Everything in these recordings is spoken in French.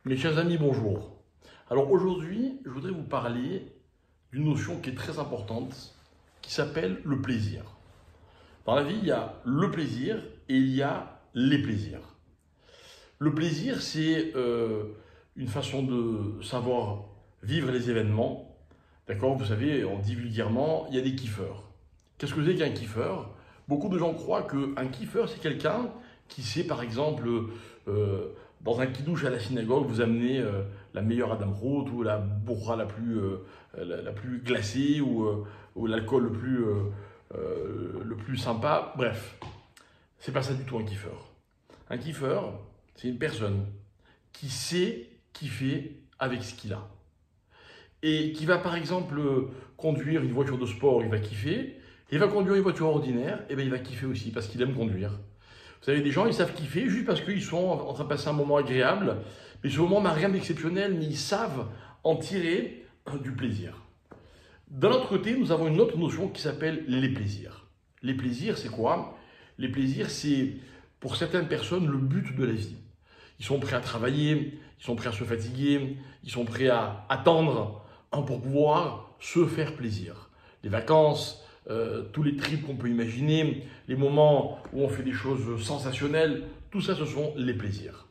Mes chers amis, bonjour. Alors aujourd'hui, je voudrais vous parler d'une notion qui est très importante, qui s'appelle le plaisir. Dans la vie, il y a le plaisir et il y a les plaisirs. Le plaisir, c'est une façon de savoir vivre les événements. D'accord? Vous savez, on dit vulgairement, il y a des kiffeurs. Qu'est-ce que c'est qu'un kiffeur? Beaucoup de gens croient qu'un kiffeur, c'est quelqu'un qui sait, par exemple, dans un kidouche à la synagogue, vous amenez la meilleure Adam Roth ou la bourra la plus glacée ou l'alcool le plus sympa. Bref, c'est pas ça du tout un kiffeur. Un kiffeur, c'est une personne qui sait kiffer avec ce qu'il a. Et qui va par exemple conduire une voiture de sport, il va kiffer. Il va conduire une voiture ordinaire, et bien il va kiffer aussi parce qu'il aime conduire. Vous savez, des gens, ils savent kiffer juste parce qu'ils sont en train de passer un moment agréable. Mais ce moment n'a rien d'exceptionnel, mais ils savent en tirer du plaisir. D'un autre côté, nous avons une autre notion qui s'appelle les plaisirs. Les plaisirs, c'est quoi? Les plaisirs, c'est pour certaines personnes le but de la vie. Ils sont prêts à travailler, ils sont prêts à se fatiguer, ils sont prêts à attendre pour pouvoir se faire plaisir. Les vacances, tous les trips qu'on peut imaginer, les moments où on fait des choses sensationnelles, tout ça, ce sont les plaisirs.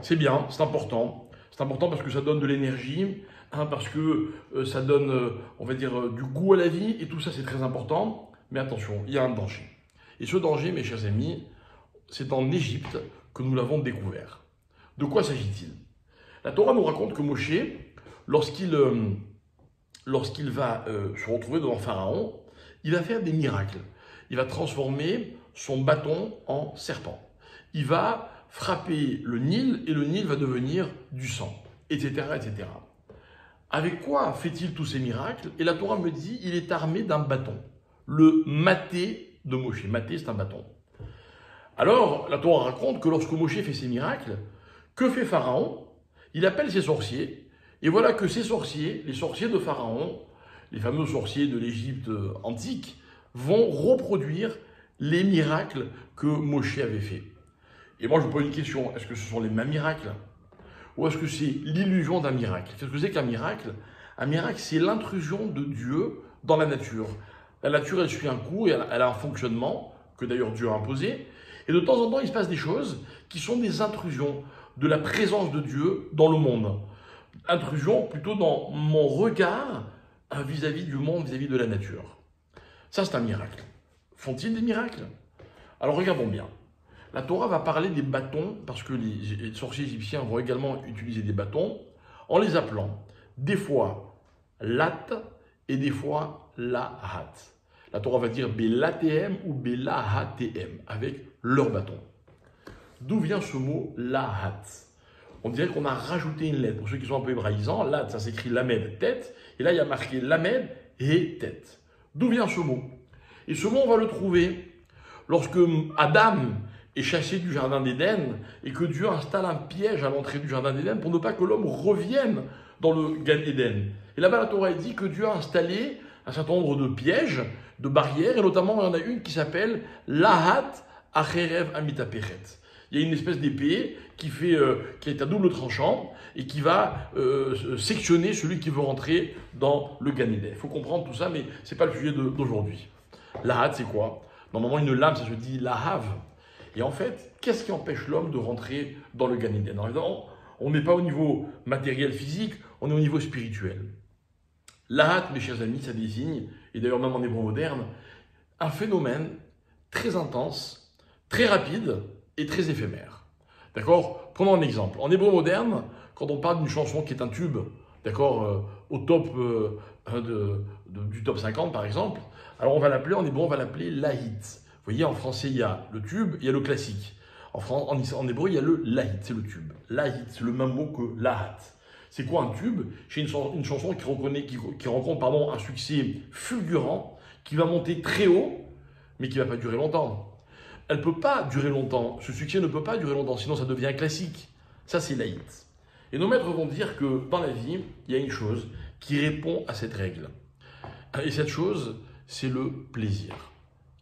C'est bien, c'est important. C'est important parce que ça donne de l'énergie, parce que ça donne, on va dire, du goût à la vie, et tout ça, c'est très important. Mais attention, il y a un danger. Et ce danger, mes chers amis, c'est en Égypte que nous l'avons découvert. De quoi s'agit-il? La Torah nous raconte que Moshe, lorsqu'il va se retrouver devant Pharaon, il va faire des miracles. Il va transformer son bâton en serpent. Il va frapper le Nil et le Nil va devenir du sang, etc., etc. Avec quoi fait-il tous ces miracles? Et la Torah me dit, il est armé d'un bâton, le maté de Moshe. Maté, c'est un bâton. Alors, la Torah raconte que lorsque Moshe fait ces miracles, que fait Pharaon? Il appelle ses sorciers, et voilà que ces sorciers, les sorciers de Pharaon, les fameux sorciers de l'Égypte antique, vont reproduire les miracles que Moshe avait faits. Et moi, je vous pose une question, est-ce que ce sont les mêmes miracles? Ou est-ce que c'est l'illusion d'un miracle? Qu'est-ce que c'est qu'un miracle? Un miracle, c'est l'intrusion de Dieu dans la nature. La nature, elle suit un cours, elle a un fonctionnement, que d'ailleurs Dieu a imposé, et de temps en temps, il se passe des choses qui sont des intrusions de la présence de Dieu dans le monde. Intrusion plutôt dans mon regard vis-à-vis du monde, vis-à-vis de la nature. Ça, c'est un miracle. Font-ils des miracles? Alors regardons bien. La Torah va parler des bâtons, parce que les sorciers égyptiens vont également utiliser des bâtons, en les appelant des fois Lat et des fois Lahat. La Torah va dire Belatem ou Belahatem, avec leur bâton. D'où vient ce mot Lahat? On dirait qu'on a rajouté une lettre. Pour ceux qui sont un peu hébraïsants, Lat, ça s'écrit Lamed, tête, et là il y a marqué Lamed et tête. D'où vient ce mot? Et ce mot, on va le trouver lorsque Adam est chassé du jardin d'Éden et que Dieu installe un piège à l'entrée du jardin d'Éden pour ne pas que l'homme revienne dans le Gan Éden. Et là-bas, la Torah dit que Dieu a installé un certain nombre de pièges, de barrières, et notamment il y en a une qui s'appelle Lahat Acherev Amitaperet. Il y a une espèce d'épée qui est à double tranchant et qui va sectionner celui qui veut rentrer dans le Gan Éden. Il faut comprendre tout ça, mais ce n'est pas le sujet d'aujourd'hui. Lahat, c'est quoi? Normalement, une lame, ça se dit lahav. Et en fait, qu'est-ce qui empêche l'homme de rentrer dans le Gan Éden? On n'est pas au niveau matériel, physique, on est au niveau spirituel. Lahat, mes chers amis, ça désigne, et d'ailleurs même en hébreu moderne, un phénomène très intense, très rapide et très éphémère. D'accord? Prenons un exemple. En hébreu moderne, quand on parle d'une chanson qui est un tube, d'accord, au top du top 50 par exemple, alors on va l'appeler, en hébreu, on va l'appeler lahit. Vous voyez, en français, il y a le tube, il y a le classique. En hébreu, il y a le lahit, c'est le tube. Lahit, c'est le même mot que lahat. C'est quoi un tube? C'est une chanson qui rencontre un succès fulgurant, qui va monter très haut, mais qui ne va pas durer longtemps. Elle ne peut pas durer longtemps. Ce succès ne peut pas durer longtemps, sinon ça devient un classique. Ça, c'est lahit. Et nos maîtres vont dire que dans la vie, il y a une chose qui répond à cette règle. Et cette chose, c'est le plaisir.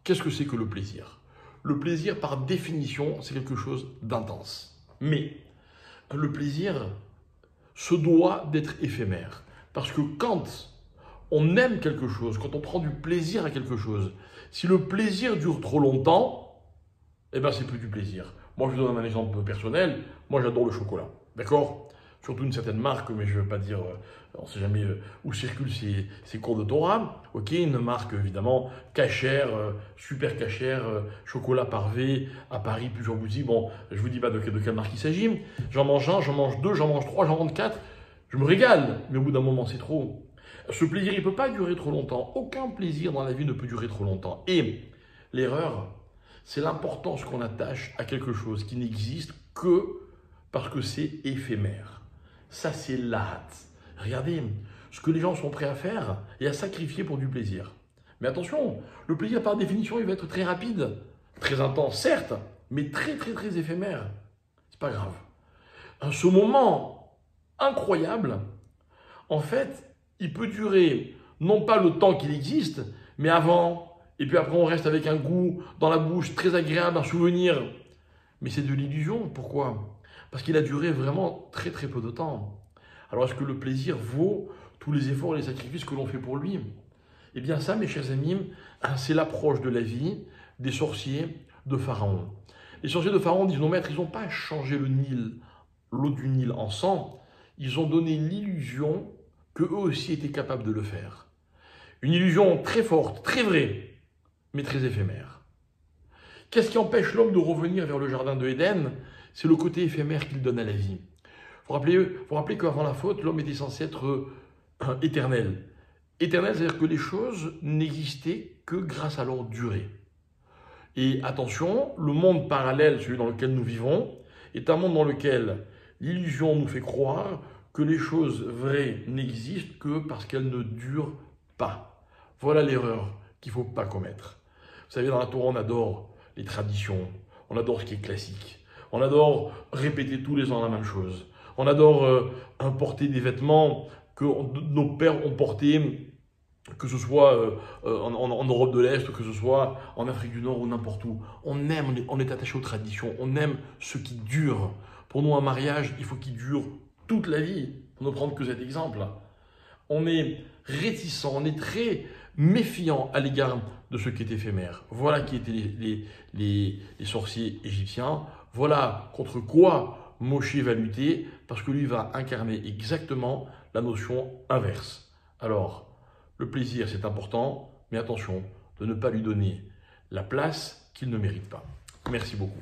Qu'est-ce que c'est que le plaisir? Le plaisir, par définition, c'est quelque chose d'intense. Mais le plaisir se doit d'être éphémère. Parce que quand on aime quelque chose, quand on prend du plaisir à quelque chose, si le plaisir dure trop longtemps, eh ben c'est plus du plaisir. Moi, je vous donne un exemple personnel. Moi, j'adore le chocolat. D'accord? Surtout une certaine marque, mais je ne veux pas dire, on ne sait jamais où circulent ces cours de Torah. Ok, une marque évidemment cachère, super cachère, chocolat parvé, à Paris, plusieurs boutiques. Bon, je ne vous dis pas de quelle marque il s'agit. J'en mange un, j'en mange deux, j'en mange trois, j'en mange quatre. Je me régale, mais au bout d'un moment, c'est trop. Ce plaisir, il ne peut pas durer trop longtemps. Aucun plaisir dans la vie ne peut durer trop longtemps. Et l'erreur, c'est l'importance qu'on attache à quelque chose qui n'existe que parce que c'est éphémère. Ça, c'est l'art. Regardez ce que les gens sont prêts à faire et à sacrifier pour du plaisir. Mais attention, le plaisir, par définition, il va être très rapide, très intense, certes, mais très, très, très éphémère. C'est pas grave. Ce moment incroyable, en fait, il peut durer non pas le temps qu'il existe, mais avant, et puis après on reste avec un goût dans la bouche très agréable, un souvenir. Mais c'est de l'illusion. Pourquoi? Parce qu'il a duré vraiment très très peu de temps. Alors est-ce que le plaisir vaut tous les efforts et les sacrifices que l'on fait pour lui? Eh bien ça, mes chers amis, c'est l'approche de la vie des sorciers de Pharaon. Les sorciers de Pharaon disent, non maître, ils n'ont pas changé le Nil, l'eau du Nil en sang, ils ont donné l'illusion qu'eux aussi étaient capables de le faire. Une illusion très forte, très vraie, mais très éphémère. Qu'est-ce qui empêche l'homme de revenir vers le jardin de Éden? C'est le côté éphémère qu'il donne à la vie. Vous vous rappelez qu'avant la faute, l'homme était censé être éternel. Éternel, c'est-à-dire que les choses n'existaient que grâce à leur durée. Et attention, le monde parallèle, celui dans lequel nous vivons, est un monde dans lequel l'illusion nous fait croire que les choses vraies n'existent que parce qu'elles ne durent pas. Voilà l'erreur qu'il ne faut pas commettre. Vous savez, dans la Torah, on adore les traditions, on adore ce qui est classique, on adore répéter tous les ans la même chose, on adore importer des vêtements que nos pères ont portés, que ce soit en Europe de l'Est, que ce soit en Afrique du Nord ou n'importe où. On aime, on est attaché aux traditions, on aime ce qui dure. Pour nous, un mariage, il faut qu'il dure toute la vie, pour ne prendre que cet exemple. On est réticent, on est très méfiant à l'égard de ce qui est éphémère. Voilà qui étaient les sorciers égyptiens. Voilà contre quoi Moshe va lutter, parce que lui va incarner exactement la notion inverse. Alors, le plaisir, c'est important, mais attention de ne pas lui donner la place qu'il ne mérite pas. Merci beaucoup.